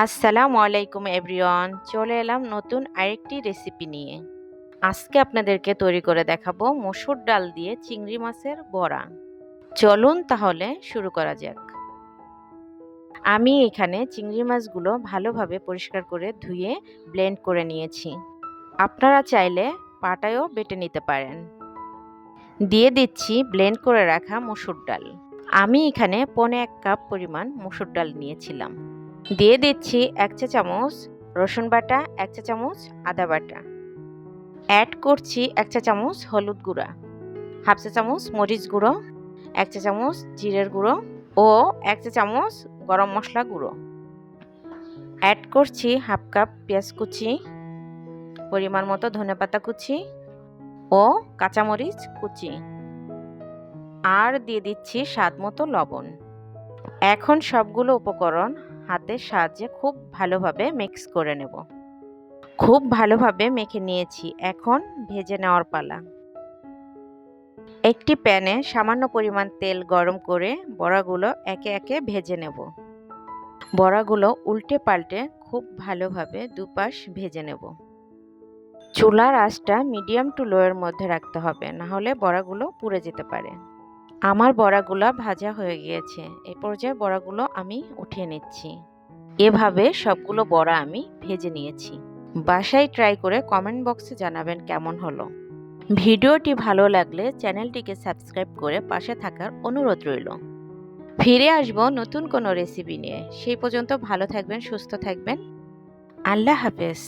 আসসালামু আলাইকুম এভরিওয়ান, চলে এলাম নতুন আরেকটি রেসিপি নিয়ে। আজকে আপনাদেরকে তৈরি করে দেখাবো মসুর ডাল দিয়ে চিংড়ি মাছের বড়া। চলুন তাহলে শুরু করা যাক। আমি এখানে চিংড়ি মাছগুলো ভালোভাবে পরিষ্কার করে ধুয়ে ব্লেন্ড করে নিয়েছি। আপনারা চাইলে পাটায়ও বেটে নিতে পারেন। দিয়ে দিচ্ছি ব্লেন্ড করে রাখা মসুর ডাল। আমি এখানে 1.5 কাপ পরিমাণ মসুর ডাল নিয়েছিলাম। দিয়ে দিচ্ছি 1 চা চামচ রসুন বাটা, 1 চা চামচ আদা বাটা। অ্যাড করছি 1 চা চামচ হলুদ গুঁড়া, হাফ চা চামচ মরিচ গুঁড়ো, 1 চা চামচ জিরের গুঁড়ো ও 1 চা চামচ গরম মশলা গুঁড়ো। অ্যাড করছি হাফ কাপ পেঁয়াজ কুচি, পরিমাণ মতো ধনেপাতা কুচি ও কাঁচামরিচ কুচি। আর দিয়ে দিচ্ছি স্বাদ মতো লবণ। এখন সবগুলো উপকরণ হাতের সাহায্যে খুব ভালোভাবে মিক্স করে নেব। খুব ভালোভাবে মেখে নিয়েছি, এখন ভেজে নেওয়ার পালা। একটি প্যানে সামান্য পরিমাণ তেল গরম করে বড়াগুলো একে একে ভেজে নেব। বড়াগুলো উল্টে পাল্টে খুব ভালোভাবে দুপাশ ভেজে নেব। চুলার আঁচটা মিডিয়াম টু লো এর মধ্যে রাখতে হবে, না হলে বড়াগুলো পুড়ে যেতে পারে। আমার বড়াগুলো ভাজা হয়ে গিয়েছে। এই পর্যায়ে বড়াগুলো আমি উঠিয়ে নিচ্ছি। এভাবে সবগুলো বড়া আমি ভেজে নিয়েছি। বাসায় ট্রাই করে কমেন্ট বক্সে জানাবেন কেমন হলো। ভিডিওটি ভালো লাগলে চ্যানেলটিকে সাবস্ক্রাইব করে পাশে থাকার অনুরোধ রইল। ফিরে আসবো নতুন কোনো রেসিপি নিয়ে। সেই পর্যন্ত ভালো থাকবেন, সুস্থ থাকবেন। আল্লাহ হাফেজ।